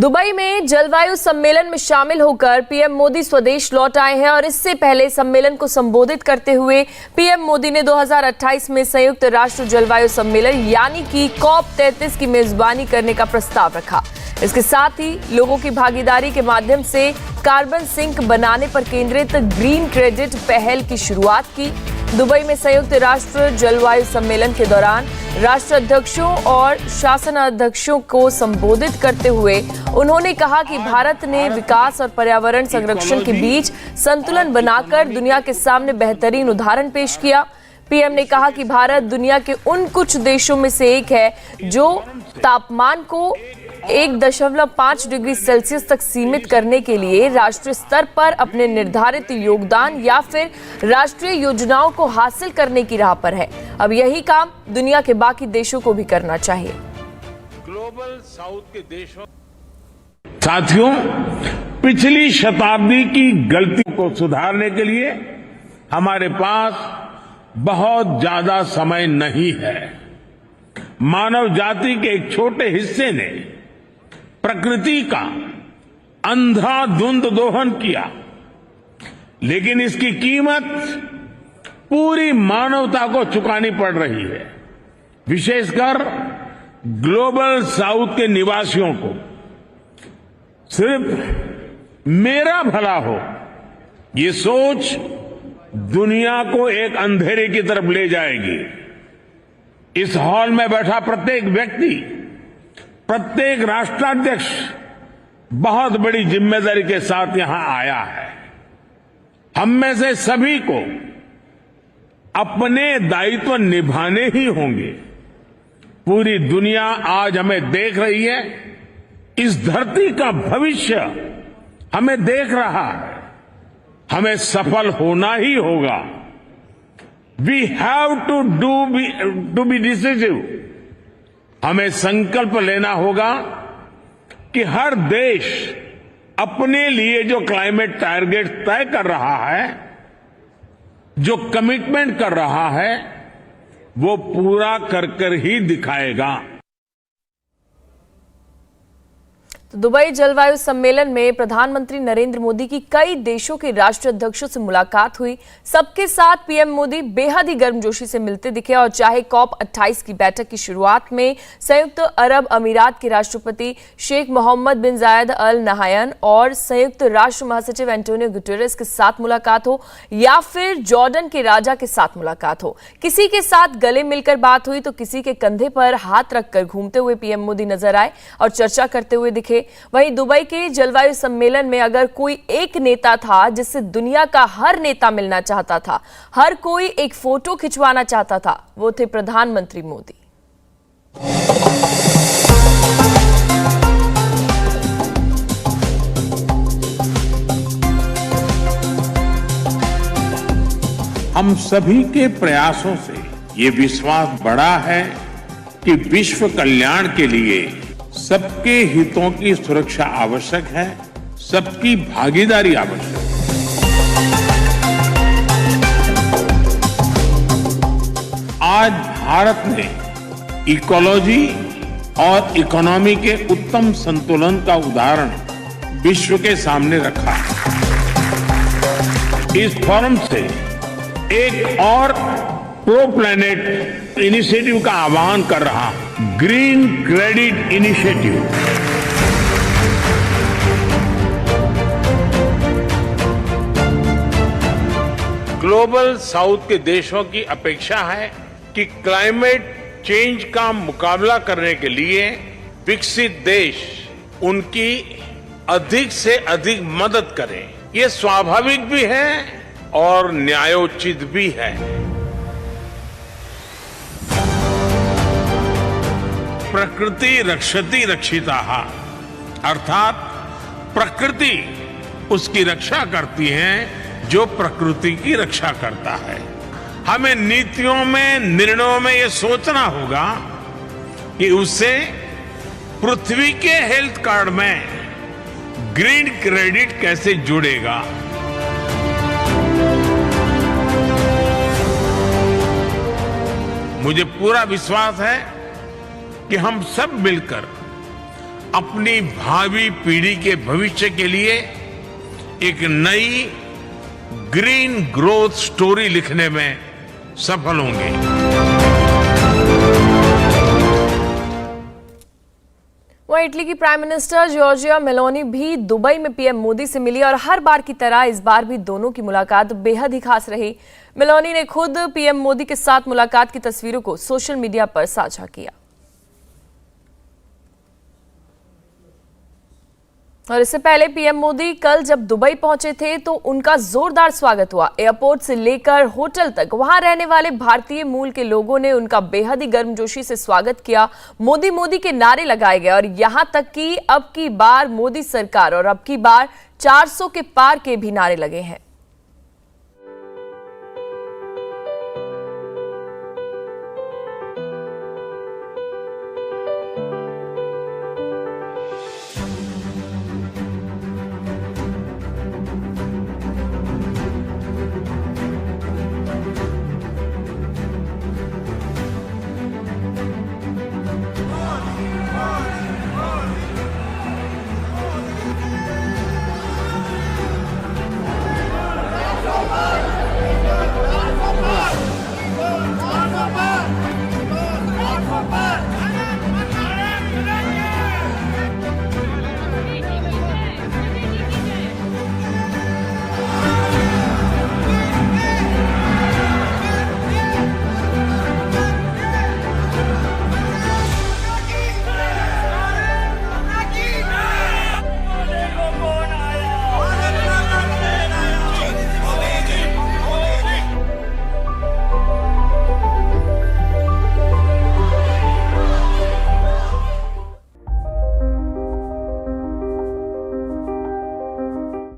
Dubai में जलवायु सम्मेलन में शामिल होकर पीएम मोदी स्वदेश लौट आए हैं और इससे पहले सम्मेलन को संबोधित करते हुए पीएम मोदी ने 2028 में संयुक्त राष्ट्र जलवायु सम्मेलन यानी कि COP33 की मेजबानी करने का प्रस्ताव रखा। इसके साथ ही लोगों की भागीदारी के माध्यम से कार्बन सिंक बनाने पर केंद्रित ग्रीन क्रेडिट पहल की शुरुआत की। दुबई में संयुक्त राष्ट्र जलवायु सम्मेलन के दौरान राष्ट्राध्यक्षों और शासनाध्यक्षों को संबोधित करते हुए उन्होंने कहा कि भारत ने विकास और पर्यावरण संरक्षण के बीच संतुलन बनाकर दुनिया के सामने बेहतरीन उदाहरण पेश किया। पीएम ने कहा कि भारत दुनिया के उन कुछ देशों में से एक है जो तापमान को 1.5 डिग्री सेल्सियस तक सीमित करने के लिए राष्ट्रीय स्तर पर अपने निर्धारित योगदान या फिर राष्ट्रीय योजनाओं को हासिल करने की राह पर है। अब यही काम दुनिया के बाकी देशों को भी करना चाहिए। ग्लोबल साउथ के देशों साथियों, पिछली शताब्दी की गलतियों को सुधारने के लिए हमारे पास बहुत ज्यादा समय नहीं है। मानव जाति के एक छोटे हिस्से ने प्रकृति का अंधाधुंध दोहन किया, लेकिन इसकी कीमत पूरी मानवता को चुकानी पड़ रही है। विशेषकर ग्लोबल साउथ के निवासियों को सिर्फ मेरा भला हो, ये सोच दुनिया को एक अंधेरे की तरफ ले जाएगी। इस हॉल में बैठा प्रत्येक व्यक्ति, प्रत्येक राष्ट्राध्यक्ष बहुत बड़ी जिम्मेदारी के साथ यहां आया है। हम में से सभी को अपने दायित्व निभाने ही होंगे। पूरी दुनिया आज हमें देख रही है। इस धरती का भविष्य हमें देख रहा है। हमें सफल होना ही होगा। We have to be decisive. हमें संकल्प लेना होगा कि हर देश अपने लिए जो क्लाइमेट टारगेट तय कर रहा है, जो कमिटमेंट कर रहा है, वो पूरा कर ही दिखाएगा। तो दुबई जलवायु सम्मेलन में प्रधानमंत्री नरेंद्र मोदी की कई देशों के राष्ट्राध्यक्षों से मुलाकात हुई। सबके साथ पीएम मोदी बेहद ही गर्मजोशी से मिलते दिखे और चाहे COP28 की बैठक की शुरुआत में संयुक्त अरब अमीरात के राष्ट्रपति शेख मोहम्मद बिन जायद अल नहायन और संयुक्त राष्ट्र महासचिव एंटोनियो गुटेरेस के साथ मुलाकात हो या फिर जॉर्डन के राजा के साथ मुलाकात हो, किसी के साथ गले मिलकर बात हुई तो किसी के कंधे पर हाथ रखकर घूमते हुए पीएम मोदी नजर आए और चर्चा करते हुए दिखे। वहीं दुबई के जलवायु सम्मेलन में अगर कोई एक नेता था जिससे दुनिया का हर नेता मिलना चाहता था, हर कोई एक फोटो खिंचवाना चाहता था, वो थे प्रधानमंत्री मोदी। हम सभी के प्रयासों से ये विश्वास बढ़ा है कि विश्व कल्याण के लिए सबके हितों की सुरक्षा आवश्यक है, सबकी भागीदारी आवश्यक है। आज भारत ने इकोलॉजी और इकोनॉमी के उत्तम संतुलन का उदाहरण विश्व के सामने रखा है। इस फोरम से एक और प्रो प्लैनेट इनिशिएटिव का आह्वान कर रहा हूं, green credit initiative. Global south के देशों की अपेक्षा है कि क्लाइमेट चेंज का मुकाबला करने के लिए विकसित देश उनकी अधिक से अधिक मदद करें। ये स्वाभाविक भी है और न्यायोचित भी है। प्रकृति रक्षति रक्षिताः, अर्थात प्रकृति उसकी रक्षा करती है जो प्रकृति की रक्षा करता है। हमें नीतियों में, निर्णयों में यह सोचना होगा कि उससे पृथ्वी के हेल्थ कार्ड में ग्रीन क्रेडिट कैसे जुड़ेगा। मुझे पूरा विश्वास है कि हम सब मिलकर अपनी भावी पीढ़ी के भविष्य के लिए एक नई ग्रीन ग्रोथ स्टोरी लिखने में सफल होंगे। वहीं इटली की प्राइम मिनिस्टर जॉर्जिया मेलोनी भी दुबई में पीएम मोदी से मिली और हर बार की तरह इस बार भी दोनों की मुलाकात बेहद ही खास रही। मेलोनी ने खुद पीएम मोदी के साथ मुलाकात की तस्वीरों को सोशल मीडिया पर साझा किया और इससे पहले पीएम मोदी कल जब दुबई पहुंचे थे तो उनका जोरदार स्वागत हुआ। एयरपोर्ट से लेकर होटल तक वहां रहने वाले भारतीय मूल के लोगों ने उनका बेहद ही गर्मजोशी से स्वागत किया। मोदी मोदी के नारे लगाए गए और यहां तक कि अब की बार मोदी सरकार और अब की बार 400 के पार के भी नारे लगे हैं।